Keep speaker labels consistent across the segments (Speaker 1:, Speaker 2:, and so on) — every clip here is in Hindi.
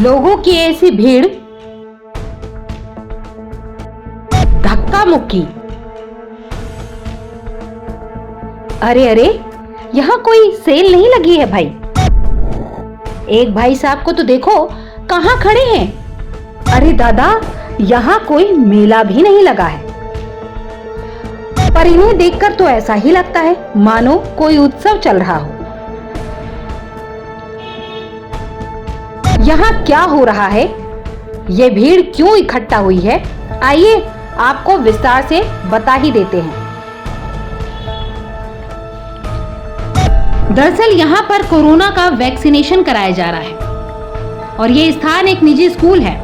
Speaker 1: लोगों की ऐसी भीड़, धक्का मुक्की। अरे अरे, यहाँ कोई सेल नहीं लगी है भाई। एक भाई साहब को तो देखो कहाँ खड़े हैं। अरे दादा, यहाँ कोई मेला भी नहीं लगा है। पर इन्हें देखकर तो ऐसा ही लगता है मानो कोई उत्सव चल रहा हो। यहाँ क्या हो रहा है? ये भीड़ क्यों इकट्ठा हुई है? आइए आपको विस्तार से बता ही देते हैं। दरअसल यहाँ पर कोरोना का वैक्सीनेशन कराया जा रहा है और ये स्थान एक निजी स्कूल है।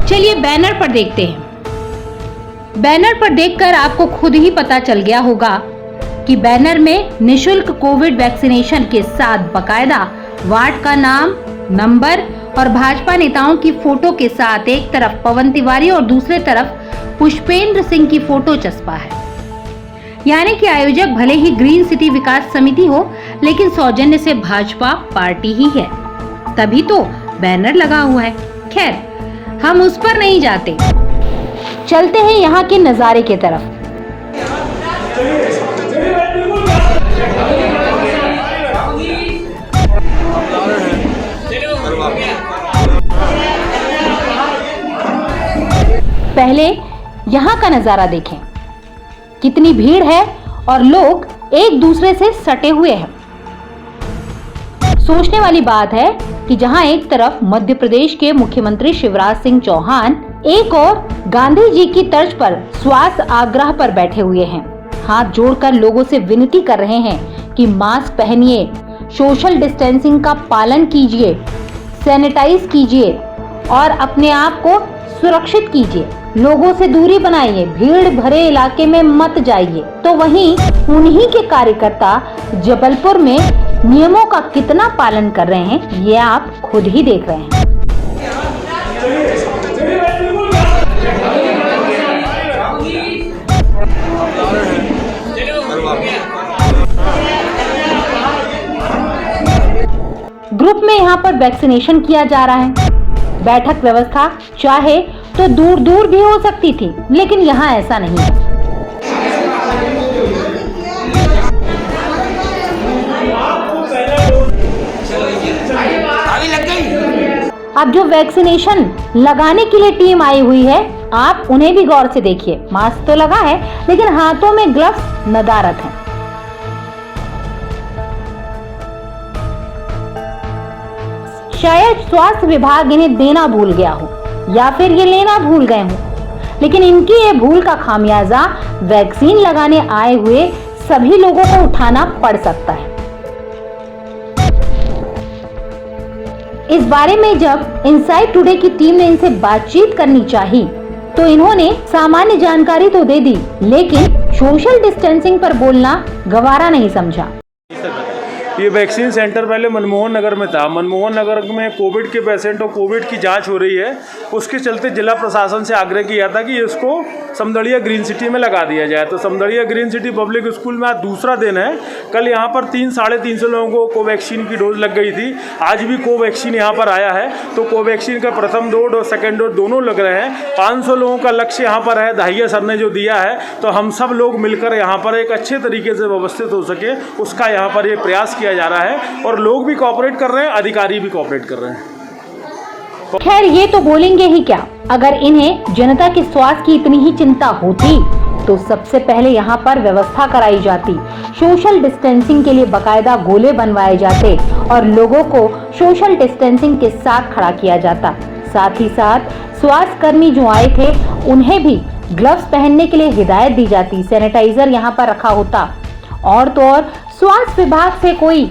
Speaker 1: चलिए बैनर पर देखते हैं। बैनर पर देखकर आपको खुद ही पता चल गया होगा कि बैनर में निशुल्क कोविड वैक्सीनेशन के साथ बकायदा वार्ड का नाम, नंबर और भाजपा नेताओं की फोटो के साथ एक तरफ पवन तिवारी और दूसरे तरफ पुष्पेंद्र सिंह की फोटो चस्पा है। यानी कि आयोजक भले ही ग्रीन सिटी विकास समिति हो, लेकिन सौजन्य से भाजपा पार्टी ही है, तभी तो बैनर लगा हुआ है। खैर, हम उस पर नहीं जाते, चलते हैं यहाँ के नजारे की तरफ। पहले यहाँ का नजारा देखें, कितनी भीड़ है और लोग एक दूसरे से सटे हुए हैं। सोचने वाली बात है कि जहां एक तरफ मध्य प्रदेश के मुख्यमंत्री शिवराज सिंह चौहान, एक और गांधी जी की तर्ज पर स्वास्थ्य आग्रह पर बैठे हुए हैं। हाथ जोड़कर लोगों से विनती कर रहे हैं कि मास्क पहनिए, सोशल डिस्टेंसिंग का पालन कीजिए, सैनिटाइज कीजिए और अपने आप को सुरक्षित कीजिए, लोगों से दूरी बनाइए, भीड़ भरे इलाके में मत जाइए। तो वहीं उन्हीं के कार्यकर्ता जबलपुर में नियमों का कितना पालन कर रहे हैं, ये आप खुद ही देख रहे हैं। ग्रुप में यहाँ पर वैक्सीनेशन किया जा रहा है। बैठक व्यवस्था चाहे तो दूर दूर भी हो सकती थी, लेकिन यहाँ ऐसा नहीं है। अब जो वैक्सीनेशन लगाने के लिए टीम आई हुई है, आप उन्हें भी गौर से देखिए। मास्क तो लगा है, लेकिन हाथों में ग्लव्स नदारत हैं। शायद स्वास्थ्य विभाग इन्हें देना भूल गया हो या फिर ये लेना भूल गए हो, लेकिन इनकी ये भूल का खामियाजा वैक्सीन लगाने आए हुए सभी लोगों को उठाना पड़ सकता है। इस बारे में जब इनसाइड टुडे की टीम ने इनसे बातचीत करनी चाहिए तो इन्होंने सामान्य जानकारी तो दे दी, लेकिन सोशल डिस्टेंसिंग पर बोलना गवारा नहीं समझा।
Speaker 2: ये वैक्सीन सेंटर पहले मनमोहन नगर में था। मनमोहन नगर में कोविड के पेशेंट और कोविड की जांच हो रही है, उसके चलते जिला प्रशासन से आग्रह किया था कि इसको समदड़िया ग्रीन सिटी में लगा दिया जाए। तो Samdariya green city public school में आज दूसरा दिन है। कल यहाँ पर 300-350 लोगों को कोवैक्सीन की डोज लग गई थी। आज भी कोवैक्सीन यहाँ पर आया है, तो कोवैक्सीन का प्रथम डोज और सेकेंड डोज दोनों लग रहे हैं। 500 लोगों का लक्ष्य यहाँ पर है, दाहिया सर ने जो दिया है, तो हम सब लोग मिलकर यहाँ पर एक अच्छे तरीके से व्यवस्थित हो सके, उसका यहाँ पर ये प्रयास किया जा रहा है और लोग भी कोऑपरेट कर रहे हैं, अधिकारी भी कोऑपरेट कर रहे हैं।
Speaker 1: खैर, ये तो बोलेंगे ही क्या। अगर इन्हें जनता के स्वास्थ्य की इतनी ही चिंता होती तो सबसे पहले यहाँ पर व्यवस्था कराई जाती, सोशल डिस्टेंसिंग के लिए बकायदा गोले बनवाए जाते और लोगों को सोशल डिस्टेंसिंग के साथ खड़ा किया जाता। साथ ही साथ स्वास्थ्य कर्मी जो आए थे उन्हें भी ग्लव्स पहनने के लिए हिदायत दी जाती, सैनिटाइजर यहाँ पर रखा होता, और तो और स्वास्थ्य विभाग से कोई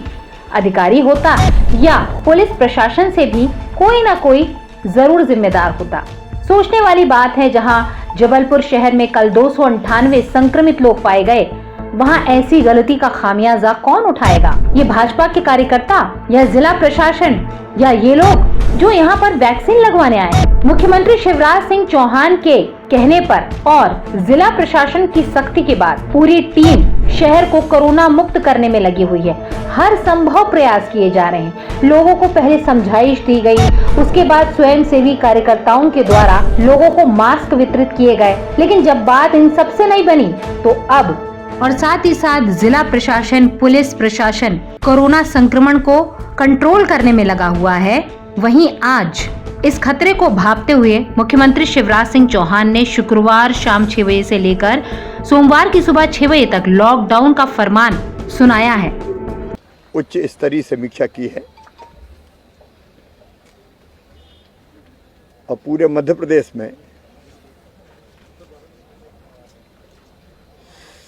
Speaker 1: अधिकारी होता या पुलिस प्रशासन से भी कोई ना कोई जरूर जिम्मेदार होता। सोचने वाली बात है, जहां जबलपुर शहर में कल 298 संक्रमित लोग पाए गए, वहां ऐसी गलती का खामियाजा कौन उठाएगा? ये भाजपा के कार्यकर्ता या जिला प्रशासन या ये लोग जो यहाँ पर वैक्सीन लगवाने आए? मुख्यमंत्री शिवराज सिंह चौहान के कहने पर और जिला प्रशासन की सख्ती के बाद पूरी टीम शहर को कोरोना मुक्त करने में लगी हुई है। हर संभव प्रयास किए जा रहे हैं। लोगों को पहले समझाइश दी गई, उसके बाद स्वयंसेवी कार्यकर्ताओं के द्वारा लोगों को मास्क वितरित किए गए, लेकिन जब बात इन सबसे नहीं बनी तो अब और साथ ही साथ जिला प्रशासन, पुलिस प्रशासन कोरोना संक्रमण को कंट्रोल करने में लगा हुआ है। वहीं आज इस खतरे को भांपते हुए मुख्यमंत्री शिवराज सिंह चौहान ने शुक्रवार शाम 6 बजे से लेकर सोमवार की सुबह 6 बजे तक लॉकडाउन का फरमान सुनाया है।
Speaker 3: उच्च स्तरीय समीक्षा की है और पूरे मध्य प्रदेश में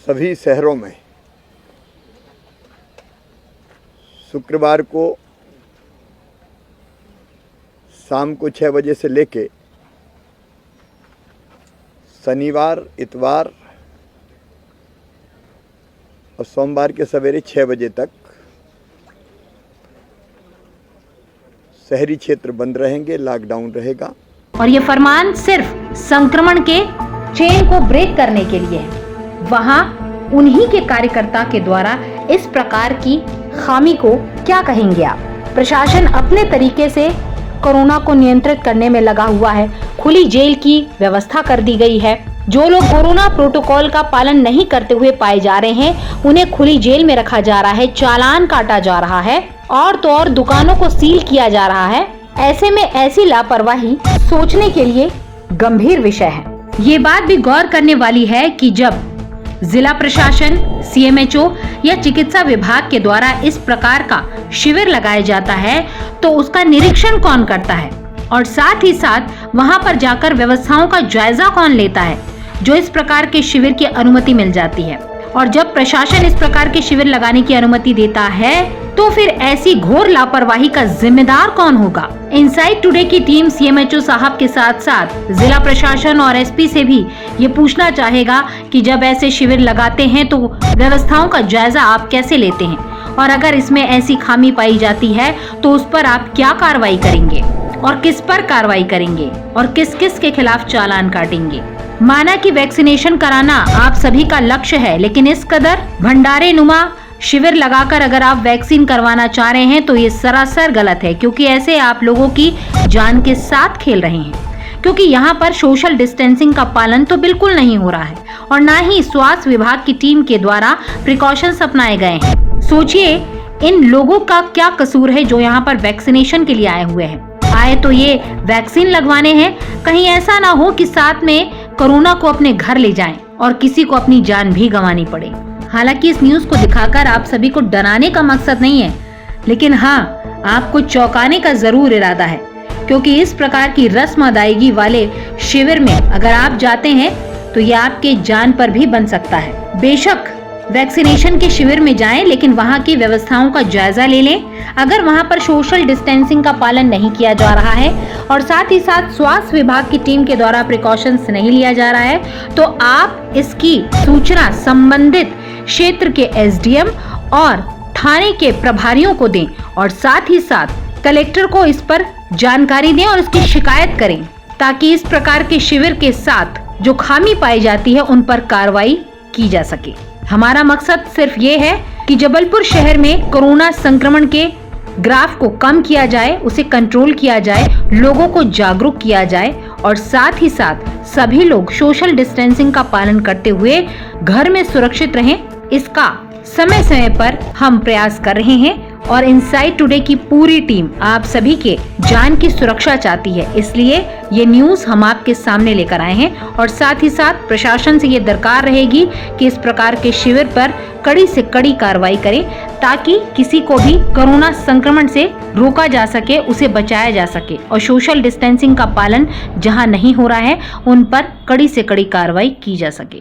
Speaker 3: सभी शहरों में शुक्रवार को शाम को 6 बजे से लेके शनिवार, इतवार और सोमवार के सवेरे 6 बजे तक शहरी क्षेत्र बंद रहेंगे, लॉकडाउन रहेगा।
Speaker 1: और ये फरमान सिर्फ संक्रमण के चेन को ब्रेक करने के लिए है। वहाँ उन्हीं के कार्यकर्ता के द्वारा इस प्रकार की खामी को क्या कहेंगे आप? प्रशासन अपने तरीके से कोरोना को नियंत्रित करने में लगा हुआ है। खुली जेल की व्यवस्था कर दी गई है। जो लोग कोरोना प्रोटोकॉल का पालन नहीं करते हुए पाए जा रहे हैं, उन्हें खुली जेल में रखा जा रहा है, चालान काटा जा रहा है और तो और दुकानों को सील किया जा रहा है। ऐसे में ऐसी लापरवाही सोचने के लिए गंभीर विषय है। ये बात भी गौर करने वाली है कि जब जिला प्रशासन, CMHO या चिकित्सा विभाग के द्वारा इस प्रकार का शिविर लगाया जाता है तो उसका निरीक्षण कौन करता है और साथ ही साथ वहां पर जाकर व्यवस्थाओं का जायजा कौन लेता है, जो इस प्रकार के शिविर की अनुमति मिल जाती है। और जब प्रशासन इस प्रकार के शिविर लगाने की अनुमति देता है तो फिर ऐसी घोर लापरवाही का जिम्मेदार कौन होगा? इनसाइड टुडे की टीम CMHO साहब के साथ साथ जिला प्रशासन और SP से भी ये पूछना चाहेगा कि जब ऐसे शिविर लगाते हैं तो व्यवस्थाओं का जायजा आप कैसे लेते हैं, और अगर इसमें ऐसी खामी पाई जाती है तो उस पर आप क्या कार्रवाई करेंगे और किस पर कार्रवाई करेंगे और किस किस के खिलाफ चालान काटेंगे? माना कि वैक्सीनेशन कराना आप सभी का लक्ष्य है, लेकिन इस कदर भंडारे नुमा शिविर लगाकर अगर आप वैक्सीन करवाना चाह रहे हैं तो ये सरासर गलत है, क्योंकि ऐसे आप लोगों की जान के साथ खेल रहे हैं। क्योंकि यहाँ पर सोशल डिस्टेंसिंग का पालन तो बिल्कुल नहीं हो रहा है और ना ही स्वास्थ्य विभाग की टीम के द्वारा प्रिकॉशंस अपनाए गए हैं। सोचिए इन लोगों का क्या कसूर है जो यहाँ पर वैक्सीनेशन के लिए आए हुए हैं। आए तो ये वैक्सीन लगवाने हैं, कहीं ऐसा ना हो कि साथ में कोरोना को अपने घर ले जाएं और किसी को अपनी जान भी गंवानी पड़े। हालांकि इस न्यूज को दिखाकर आप सभी को डराने का मकसद नहीं है, लेकिन हाँ, आपको चौंकाने का जरूर इरादा है, क्योंकि इस प्रकार की रस्म अदायगी वाले शिविर में अगर आप जाते हैं तो ये आपके जान पर भी बन सकता है। बेशक वैक्सीनेशन के शिविर में जाएं, लेकिन वहां की व्यवस्थाओं का जायजा ले लें। अगर वहां पर सोशल डिस्टेंसिंग का पालन नहीं किया जा रहा है और साथ ही साथ स्वास्थ्य विभाग की टीम के द्वारा प्रिकॉशंस नहीं लिया जा रहा है तो आप इसकी सूचना संबंधित क्षेत्र के SDM और थाने के प्रभारियों को दें और साथ ही साथ कलेक्टर को इस पर जानकारी दें और इसकी शिकायत करें, ताकि इस प्रकार के शिविर के साथ जो खामी पाई जाती है उन पर कार्रवाई की जा सके। हमारा मकसद सिर्फ ये है कि जबलपुर शहर में कोरोना संक्रमण के ग्राफ को कम किया जाए, उसे कंट्रोल किया जाए, लोगों को जागरूक किया जाए और साथ ही साथ सभी लोग सोशल डिस्टेंसिंग का पालन करते हुए घर में सुरक्षित रहें। इसका समय समय पर हम प्रयास कर रहे हैं और इनसाइड टुडे की पूरी टीम आप सभी के जान की सुरक्षा चाहती है, इसलिए ये न्यूज हम आपके सामने लेकर आए हैं। और साथ ही साथ प्रशासन से ये दरकार रहेगी कि इस प्रकार के शिविर पर कड़ी से कड़ी कार्रवाई करें, ताकि किसी को भी कोरोना संक्रमण से रोका जा सके, उसे बचाया जा सके और सोशल डिस्टेंसिंग का पालन जहां नहीं हो रहा है उन पर कड़ी से कड़ी कार्रवाई की जा सके।